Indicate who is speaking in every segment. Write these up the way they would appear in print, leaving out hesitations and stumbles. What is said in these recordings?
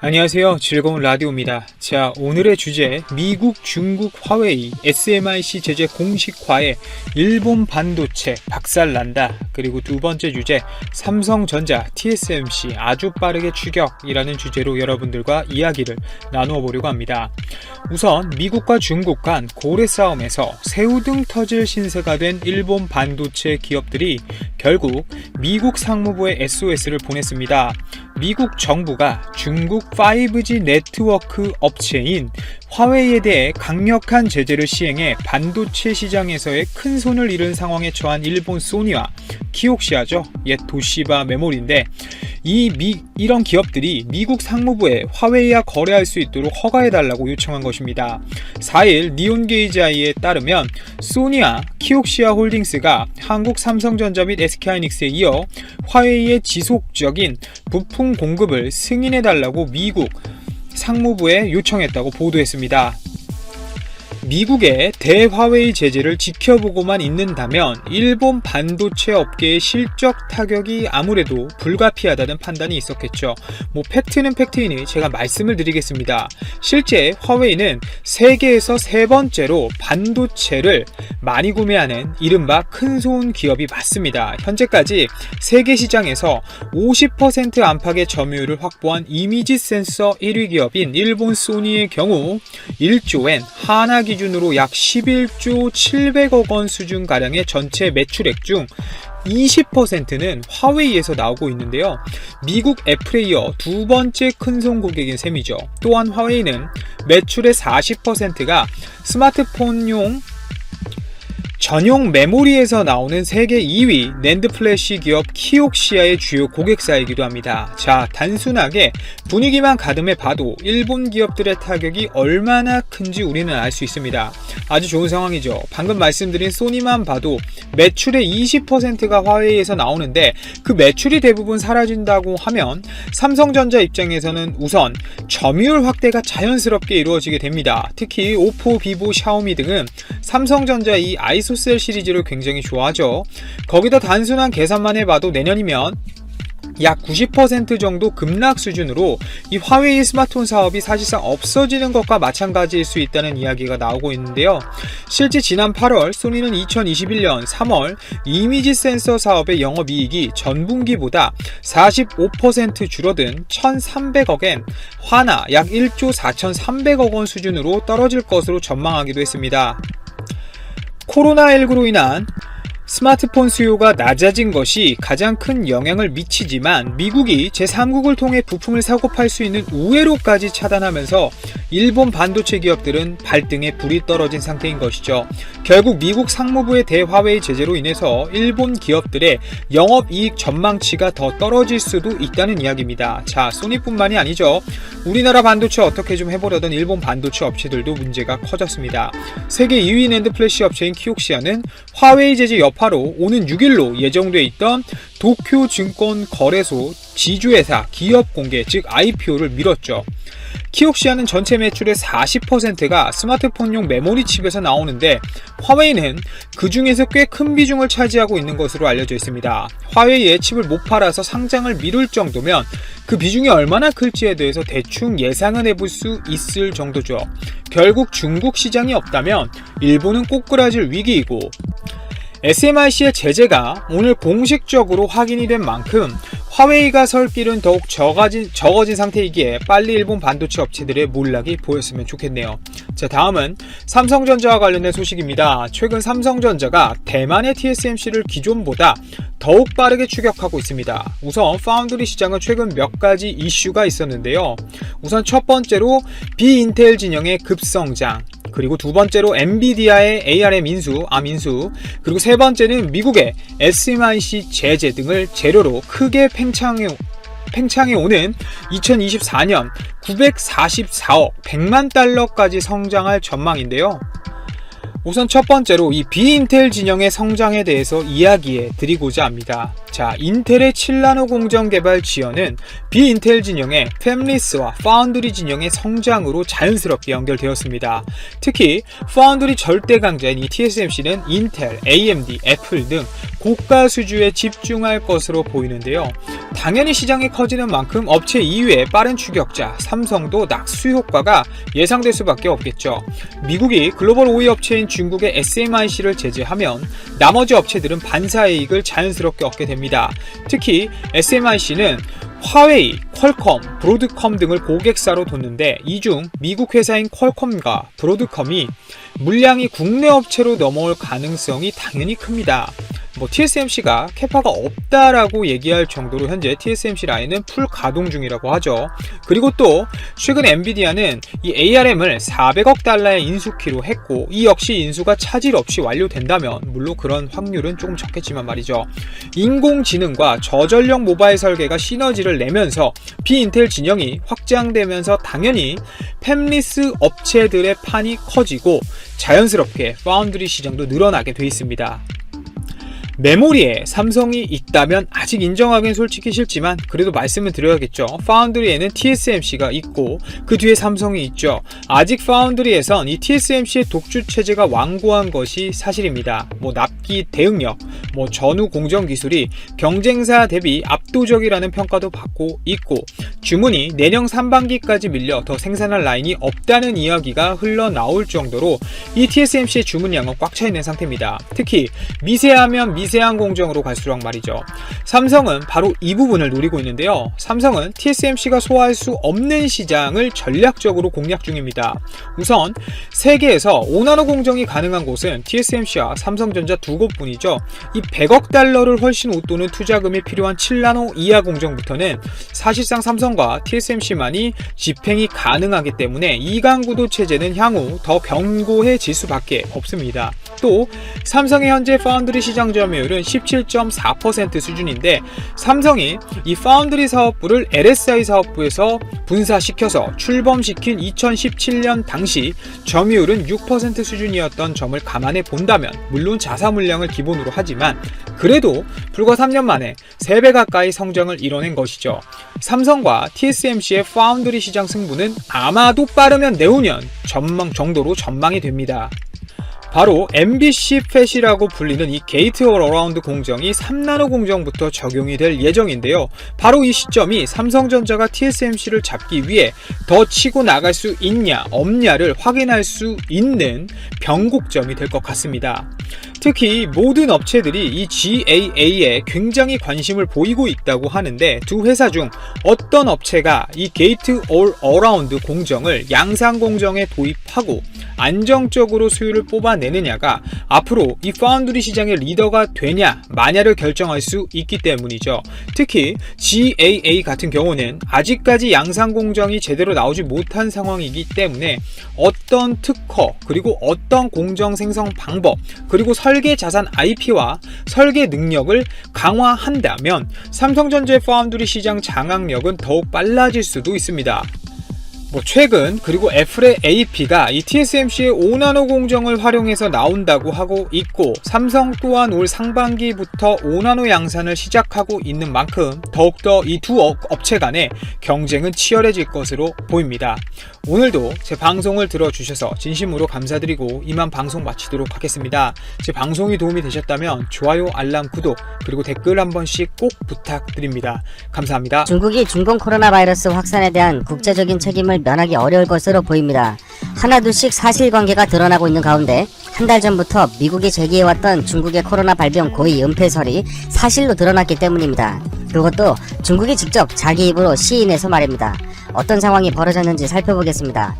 Speaker 1: 안녕하세요. 즐거운 라디오입니다. 자, 오늘의 주제 미국, 중국, 화웨이, SMIC 제재 공식화에 일본 반도체 박살난다. 그리고 두 번째 주제 삼성전자, TSMC 아주 빠르게 추격이라는 주제로 여러분들과 이야기를 나누어 보려고 합니다. 우선 미국과 중국 간 고래 싸움에서 새우등 터질 신세가 된 일본 반도체 기업들이 결국 미국 상무부에 SOS를 보냈습니다. 미국 정부가 중국 5G 네트워크 업체인 화웨이에 대해 강력한 제재를 시행해 반도체 시장에서의 큰 손을 잃은 상황에 처한 일본 소니와 키옥시아죠. 옛 도시바 메모리인데 이런 기업들이 미국 상무부에 화웨이와 거래할 수 있도록 허가해달라고 요청한 것입니다. 4일 니온게이지아이에 따르면 소니와 키옥시아 홀딩스가 한국 삼성전자 및 SK하이닉스에 이어 화웨이의 지속적인 부품 공급을 승인해달라고 미국 상무부에 요청했다고 보도했습니다. 미국의 대화웨이 제재를 지켜보고만 있는다면 일본 반도체 업계의 실적 타격이 아무래도 불가피하다는 판단이 있었겠죠. 팩트는 팩트이니 제가 말씀을 드리겠습니다. 실제 화웨이는 세계에서 세 번째로 반도체를 많이 구매하는 이른바 큰손 기업이 맞습니다. 현재까지 세계 시장에서 50% 안팎의 점유율을 확보한 이미지 센서 1위 기업인 일본 소니의 경우 1조엔 하나 기준으로 약 11조 700억 원 수준가량의 전체 매출액 중 20%는 화웨이에서 나오고 있는데요. 미국 애플에 이어 두 번째 큰손 고객인 셈이죠. 또한 화웨이는 매출의 40%가 스마트폰용 전용 메모리에서 나오는 세계 2위 낸드 플래시 기업 키옥시아의 주요 고객사이기도 합니다. 자, 단순하게 분위기만 가늠해 봐도 일본 기업들의 타격이 얼마나 큰지 우리는 알 수 있습니다. 아주 좋은 상황이죠. 방금 말씀드린 소니만 봐도 매출의 20%가 화웨이에서 나오는데 그 매출이 대부분 사라진다고 하면 삼성전자 입장에서는 우선 점유율 확대가 자연스럽게 이루어지게 됩니다. 특히 오포, 비보, 샤오미 등은 삼성전자 이 아이소셀 시리즈를 굉장히 좋아하죠. 거기다 단순한 계산만 해봐도 내년이면 약 90% 정도 급락 수준으로 이 화웨이 스마트폰 사업이 사실상 없어지는 것과 마찬가지일 수 있다는 이야기가 나오고 있는데요. 실제 지난 8월 소니는 2021년 3월 이미지 센서 사업의 영업이익이 전분기보다 45% 줄어든 1,300억엔 화나 약 1조 4,300억 원 수준으로 떨어질 것으로 전망하기도 했습니다. 코로나19로 인한 스마트폰 수요가 낮아진 것이 가장 큰 영향을 미치지만 미국이 제3국을 통해 부품을 사고 팔 수 있는 우회로까지 차단하면서 일본 반도체 기업들은 발등에 불이 떨어진 상태인 것이죠. 결국 미국 상무부의 대화웨이 제재로 인해서 일본 기업들의 영업이익 전망치가 더 떨어질 수도 있다는 이야기입니다. 자, 소니뿐만이 아니죠. 우리나라 반도체 어떻게 좀 해보려던 일본 반도체 업체들도 문제가 커졌습니다. 세계 2위 낸드 플래시 업체인 키옥시아는 화웨이 제재 여파로 오는 6일로 예정돼 있던 도쿄증권거래소 지주회사 기업 공개 즉 IPO를 미뤘죠. 키옥시아는 전체 매출의 40%가 스마트폰용 메모리 칩에서 나오는데 화웨이는 그 중에서 꽤 큰 비중을 차지하고 있는 것으로 알려져 있습니다. 화웨이에 칩을 못 팔아서 상장을 미룰 정도면 그 비중이 얼마나 클지에 대해서 대충 예상은 해볼 수 있을 정도죠. 결국 중국 시장이 없다면 일본은 꼬꾸라질 위기이고 SMIC의 제재가 오늘 공식적으로 확인이 된 만큼 화웨이가 설 길은 더욱 적어진 상태이기에 빨리 일본 반도체 업체들의 몰락이 보였으면 좋겠네요. 자, 다음은 삼성전자와 관련된 소식입니다. 최근 삼성전자가 대만의 TSMC를 기존보다 더욱 빠르게 추격하고 있습니다. 우선 파운드리 시장은 최근 몇 가지 이슈가 있었는데요. 우선 첫 번째로 비인텔 진영의 급성장, 그리고 두 번째로 엔비디아의 ARM 인수, 그리고 세 번째는 미국의 SMIC 제재 등을 재료로 크게 팽창해 오는 2024년 944억 100만 달러까지 성장할 전망인데요. 우선 첫 번째로 이 비인텔 진영의 성장에 대해서 이야기해 드리고자 합니다. 자, 인텔의 7나노 공정 개발 지연은 비인텔 진영의 팹리스와 파운드리 진영의 성장으로 자연스럽게 연결되었습니다. 특히 파운드리 절대 강자인 이 TSMC는 인텔, AMD, 애플 등 고가 수주에 집중할 것으로 보이는데요. 당연히 시장이 커지는 만큼 업체 이외의 빠른 추격자 삼성도 낙수 효과가 예상될 수밖에 없겠죠. 미국이 글로벌 5위 업체인 중국의 SMIC를 제재하면 나머지 업체들은 반사이익을 자연스럽게 얻게 됩니다. 특히 SMIC는 화웨이, 퀄컴, 브로드컴 등을 고객사로 뒀는데 이 중 미국 회사인 퀄컴과 브로드컴이 물량이 국내 업체로 넘어올 가능성이 당연히 큽니다. TSMC가 캐파가 없다라고 얘기할 정도로 현재 TSMC 라인은 풀 가동 중이라고 하죠. 그리고 또 최근 엔비디아는 이 ARM을 400억 달러에 인수키로 했고 이 역시 인수가 차질 없이 완료된다면 물론 그런 확률은 조금 적겠지만 말이죠. 인공지능과 저전력 모바일 설계가 시너지를 내면서 비인텔 진영이 확장되면서 당연히 팹리스 업체들의 판이 커지고 자연스럽게 파운드리 시장도 늘어나게 돼 있습니다. 메모리에 삼성이 있다면 아직 인정하기는 솔직히 싫지만 그래도 말씀을 드려야겠죠. 파운드리에는 TSMC가 있고 그 뒤에 삼성이 있죠. 아직 파운드리에선 이 TSMC의 독주 체제가 완고한 것이 사실입니다. 납기 대응력, 전후 공정 기술이 경쟁사 대비 압도적이라는 평가도 받고 있고 주문이 내년 상반기까지 밀려 더 생산할 라인이 없다는 이야기가 흘러나올 정도로 이 TSMC의 주문량은 꽉 차 있는 상태입니다. 특히 미세하면 미세한 공정으로 갈수록 말이죠. 삼성은 바로 이 부분을 노리고 있는데요. 삼성은 TSMC가 소화할 수 없는 시장을 전략적으로 공략 중입니다. 우선 세계에서 5나노 공정이 가능한 곳은 TSMC와 삼성전자 두 곳뿐이죠. 이 100억 달러를 훨씬 웃도는 투자금이 필요한 7나노 이하 공정부터는 사실상 삼성과 TSMC만이 집행이 가능하기 때문에 이강구도 체제는 향후 더 견고해질 수밖에 없습니다. 또 삼성의 현재 파운드리 시장 점유율은 17.4% 수준인데 삼성이 이 파운드리 사업부를 LSI 사업부에서 분사시켜서 출범시킨 2017년 당시 점유율은 6% 수준이었던 점을 감안해 본다면 물론 자사 물량을 기본으로 하지만 그래도 불과 3년 만에 3배 가까이 성장을 이뤄낸 것이죠. 삼성과 TSMC의 파운드리 시장 승부는 아마도 빠르면 내후년 정도로 전망이 됩니다. 바로 MBC 팻이라고 불리는 이 게이트 올 어라운드 공정이 3나노 공정부터 적용이 될 예정인데요. 바로 이 시점이 삼성전자가 TSMC를 잡기 위해 더 치고 나갈 수 있냐 없냐를 확인할 수 있는 변곡점이 될 것 같습니다. 특히 모든 업체들이 이 GAA에 굉장히 관심을 보이고 있다고 하는데 두 회사 중 어떤 업체가 이 게이트 올 어라운드 공정을 양산 공정에 도입하고 안정적으로 수율을 뽑아내느냐가 앞으로 이 파운드리 시장의 리더가 되냐 마냐를 결정할 수 있기 때문이죠. 특히 GAA 같은 경우는 아직까지 양산 공정이 제대로 나오지 못한 상황이기 때문에 어떤 특허 그리고 어떤 공정 생성 방법 그리고 설계 자산 IP와 설계 능력을 강화한다면 삼성전자의 파운드리 시장 장악력은 더욱 빨라질 수도 있습니다. 최근 그리고 애플의 AP가 이 TSMC의 5나노 공정을 활용해서 나온다고 하고 있고 삼성 또한 올 상반기부터 5나노 양산을 시작하고 있는 만큼 더욱더 이 두 업체 간의 경쟁은 치열해질 것으로 보입니다. 오늘도 제 방송을 들어주셔서 진심으로 감사드리고 이만 방송 마치도록 하겠습니다. 제 방송이 도움이 되셨다면 좋아요, 알람, 구독 그리고 댓글 한 번씩 꼭 부탁드립니다. 감사합니다.
Speaker 2: 중국이 중공 코로나 바이러스 확산에 대한 국제적인 책임을 면하기 어려울 것으로 보입니다. 하나둘씩 사실관계가 드러나고 있는 가운데 한 달 전부터 미국이 제기해왔던 중국의 코로나 발병 고의 은폐설이 사실로 드러났기 때문입니다. 그것도 중국이 직접 자기 입으로 시인해서 말입니다. 어떤 상황이 벌어졌는지 살펴보겠습니다.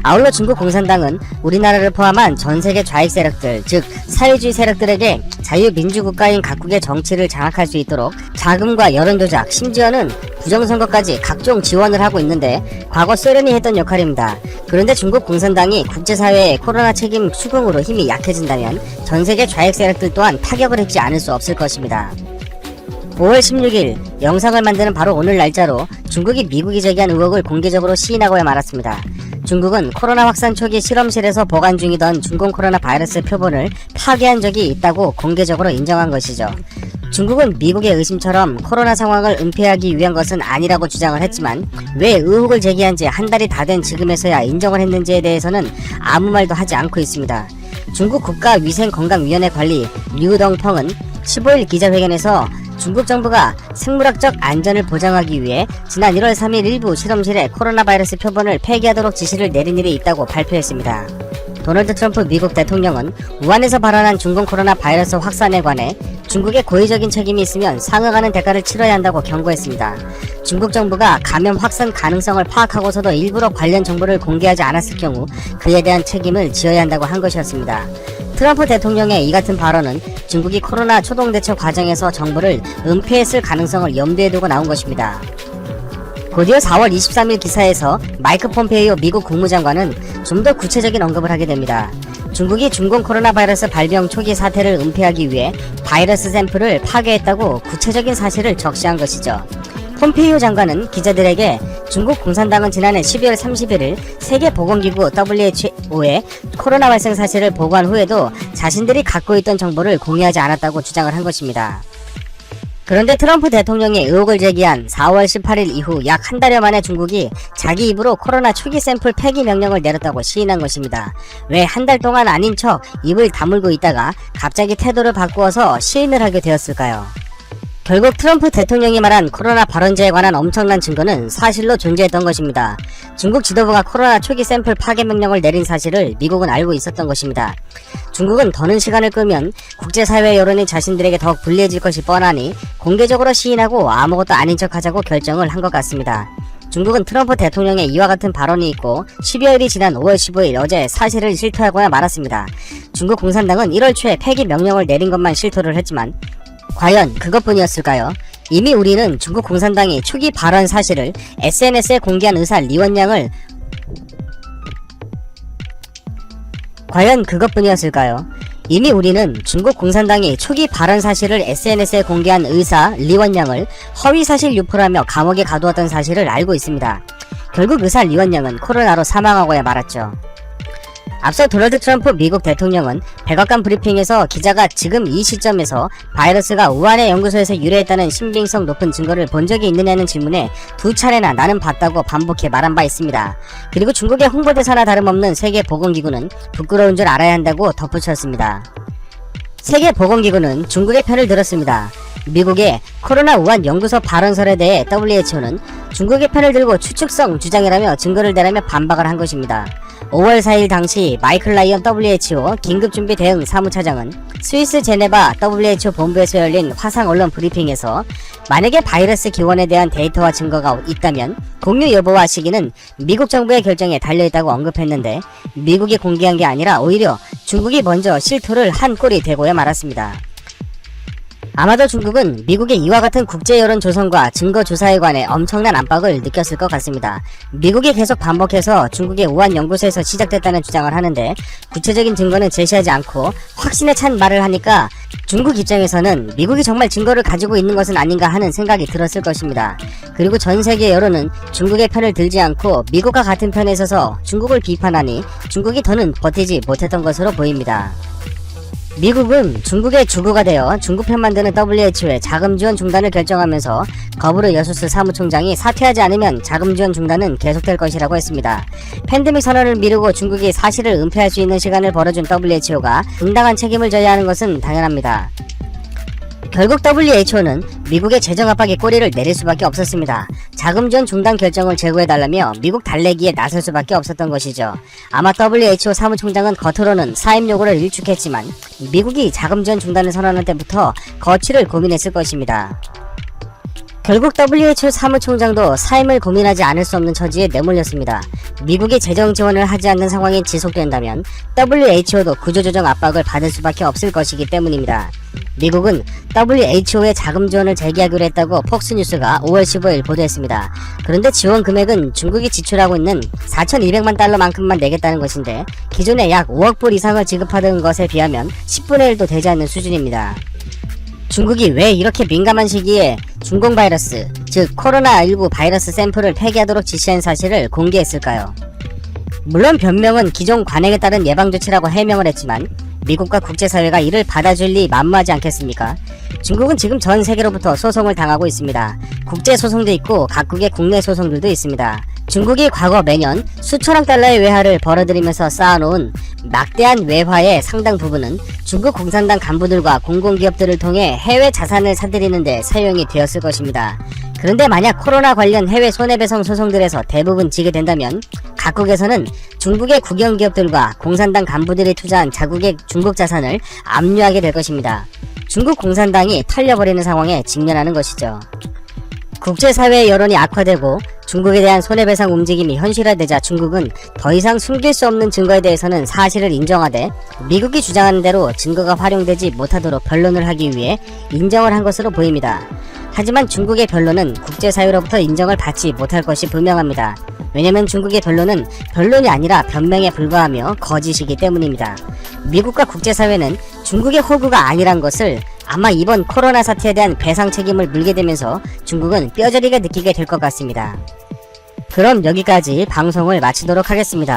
Speaker 2: 아울러 중국 공산당은 우리나라를 포함한 전세계 좌익 세력들, 즉 사회주의 세력들에게 자유민주국가인 각국의 정치를 장악할 수 있도록 자금과 여론조작, 심지어는 부정선거까지 각종 지원을 하고 있는데 과거 소련이 했던 역할입니다. 그런데 중국 공산당이 국제사회의 코로나 책임 수긍으로 힘이 약해진다면 전세계 좌익 세력들 또한 타격을 입지 않을 수 없을 것입니다. 5월 16일 영상을 만드는 바로 오늘 날짜로 중국이 미국이 제기한 의혹을 공개적으로 시인하고야 말았습니다. 중국은 코로나 확산 초기 실험실에서 보관 중이던 중공 코로나 바이러스 표본을 파괴한 적이 있다고 공개적으로 인정한 것이죠. 중국은 미국의 의심처럼 코로나 상황을 은폐하기 위한 것은 아니라고 주장을 했지만 왜 의혹을 제기한 지 한 달이 다 된 지금에서야 인정을 했는지에 대해서는 아무 말도 하지 않고 있습니다. 중국 국가위생건강위원회 관리 류덩펑은 15일 기자회견에서 중국 정부가 생물학적 안전을 보장하기 위해 지난 1월 3일 일부 실험실에 코로나 바이러스 표본을 폐기하도록 지시를 내린 일이 있다고 발표했습니다. 도널드 트럼프 미국 대통령은 우한에서 발원한 중국 코로나 바이러스 확산에 관해 중국의 고의적인 책임이 있으면 상응하는 대가를 치러야 한다고 경고했습니다. 중국 정부가 감염 확산 가능성을 파악하고서도 일부러 관련 정보를 공개하지 않았을 경우 그에 대한 책임을 지어야 한다고 한 것이었습니다. 트럼프 대통령의 이 같은 발언은 중국이 코로나 초동 대처 과정에서 정보를 은폐했을 가능성을 염두에 두고 나온 것입니다. 곧이어 4월 23일 기사에서 마이크 폼페이오 미국 국무장관은 좀 더 구체적인 언급을 하게 됩니다. 중국이 중국 코로나 바이러스 발병 초기 사태를 은폐하기 위해 바이러스 샘플을 파괴했다고 구체적인 사실을 적시한 것이죠. 폼페이오 장관은 기자들에게 중국 공산당은 지난해 12월 31일 세계보건기구 WHO에 코로나 발생 사실을 보고한 후에도 자신들이 갖고 있던 정보를 공유하지 않았다고 주장을 한 것입니다. 그런데 트럼프 대통령이 의혹을 제기한 4월 18일 이후 약 한 달여 만에 중국이 자기 입으로 코로나 초기 샘플 폐기 명령을 내렸다고 시인한 것입니다. 왜 한 달 동안 아닌 척 입을 다물고 있다가 갑자기 태도를 바꾸어서 시인을 하게 되었을까요? 결국 트럼프 대통령이 말한 코로나 발원자에 관한 엄청난 증거는 사실로 존재했던 것입니다. 중국 지도부가 코로나 초기 샘플 파괴 명령을 내린 사실을 미국은 알고 있었던 것입니다. 중국은 더는 시간을 끌면 국제사회 여론이 자신들에게 더욱 불리해질 것이 뻔하니 공개적으로 시인하고 아무것도 아닌 척하자고 결정을 한 것 같습니다. 중국은 트럼프 대통령의 이와 같은 발언이 있고 12월이 지난 5월 15일 어제 사실을 실토하고야 말았습니다. 중국 공산당은 1월 초에 폐기 명령을 내린 것만 실토를 했지만 과연 그것뿐이었을까요? 이미 우리는 중국 공산당이 초기 발언 사실을 SNS에 공개한 의사 리원양을 과연 그것뿐이었을까요? 이미 우리는 중국 공산당이 초기 발언 사실을 SNS에 공개한 의사 리원양을 허위사실 유포라며 감옥에 가두었던 사실을 알고 있습니다. 결국 의사 리원양은 코로나로 사망하고야 말았죠. 앞서 도널드 트럼프 미국 대통령은 백악관 브리핑에서 기자가 지금 이 시점에서 바이러스가 우한의 연구소에서 유래했다는 신빙성 높은 증거를 본 적이 있느냐는 질문에 2차례나 나는 봤다고 반복해 말한 바 있습니다. 그리고 중국의 홍보대사나 다름없는 세계보건기구는 부끄러운 줄 알아야 한다고 덧붙였습니다. 세계보건기구는 중국의 편을 들었습니다. 미국의 코로나 우한 연구소 발언설에 대해 WHO는 중국의 편을 들고 추측성 주장이라며 증거를 대라며 반박을 한 것입니다. 5월 4일 당시 마이클 라이언 WHO 긴급준비 대응 사무차장은 스위스 제네바 WHO 본부에서 열린 화상 언론 브리핑에서 만약에 바이러스 기원에 대한 데이터와 증거가 있다면 공유 여부와 시기는 미국 정부의 결정에 달려있다고 언급했는데 미국이 공개한 게 아니라 오히려 중국이 먼저 실토를 한 꼴이 되고야 말았습니다. 아마도 중국은 미국의 이와 같은 국제 여론 조성과 증거 조사에 관해 엄청난 압박을 느꼈을 것 같습니다. 미국이 계속 반복해서 중국의 우한 연구소에서 시작됐다는 주장을 하는데 구체적인 증거는 제시하지 않고 확신에 찬 말을 하니까 중국 입장에서는 미국이 정말 증거를 가지고 있는 것은 아닌가 하는 생각이 들었을 것입니다. 그리고 전 세계 여론은 중국의 편을 들지 않고 미국과 같은 편에 서서 중국을 비판하니 중국이 더는 버티지 못했던 것으로 보입니다. 미국은 중국의 주구가 되어 중국 편만 드는 WHO의 자금 지원 중단을 결정하면서 거부르 여수스 사무총장이 사퇴하지 않으면 자금 지원 중단은 계속될 것이라고 했습니다. 팬데믹 선언을 미루고 중국이 사실을 은폐할 수 있는 시간을 벌어준 WHO가 응당한 책임을 져야 하는 것은 당연합니다. 결국 WHO는 미국의 재정 압박에 꼬리를 내릴 수밖에 없었습니다. 자금 지원 중단 결정을 제고해달라며 미국 달래기에 나설 수밖에 없었던 것이죠. 아마 WHO 사무총장은 겉으로는 사임 요구를 일축했지만 미국이 자금 지원 중단을 선언할 때부터 거취를 고민했을 것입니다. 결국 WHO 사무총장도 사임을 고민하지 않을 수 없는 처지에 내몰렸습니다. 미국이 재정 지원을 하지 않는 상황이 지속된다면 WHO도 구조조정 압박을 받을 수밖에 없을 것이기 때문입니다. 미국은 WHO의 자금 지원을 재개하기로 했다고 폭스뉴스가 5월 15일 보도했습니다. 그런데 지원 금액은 중국이 지출하고 있는 4,200만 달러만큼만 내겠다는 것인데 기존에 약 5억 불 이상을 지급하던 것에 비하면 10분의 1도 되지 않는 수준입니다. 중국이 왜 이렇게 민감한 시기에 중공 바이러스, 즉 코로나19 바이러스 샘플을 폐기하도록 지시한 사실을 공개했을까요? 물론 변명은 기존 관행에 따른 예방조치라고 해명을 했지만 미국과 국제사회가 이를 받아줄 리 만무하지 않겠습니까? 중국은 지금 전 세계로부터 소송을 당하고 있습니다. 국제소송도 있고 각국의 국내 소송들도 있습니다. 중국이 과거 매년 수천억 달러의 외화를 벌어들이면서 쌓아놓은 막대한 외화의 상당 부분은 중국 공산당 간부들과 공공기업들을 통해 해외 자산을 사들이는 데 사용이 되었을 것입니다. 그런데 만약 코로나 관련 해외 손해배상 소송들에서 대부분 지게 된다면 각국에서는 중국의 국영기업들과 공산당 간부들이 투자한 자국의 중국 자산을 압류하게 될 것입니다. 중국 공산당이 털려버리는 상황에 직면하는 것이죠. 국제사회의 여론이 악화되고 중국에 대한 손해배상 움직임이 현실화되자 중국은 더 이상 숨길 수 없는 증거에 대해서는 사실을 인정하되 미국이 주장하는 대로 증거가 활용되지 못하도록 변론을 하기 위해 인정을 한 것으로 보입니다. 하지만 중국의 변론은 국제사회로부터 인정을 받지 못할 것이 분명합니다. 왜냐면 중국의 변론은 변론이 아니라 변명에 불과하며 거짓이기 때문입니다. 미국과 국제사회는 중국의 호구가 아니란 것을 아마 이번 코로나 사태에 대한 배상 책임을 물게 되면서 중국은 뼈저리게 느끼게 될 것 같습니다. 그럼 여기까지 방송을 마치도록 하겠습니다.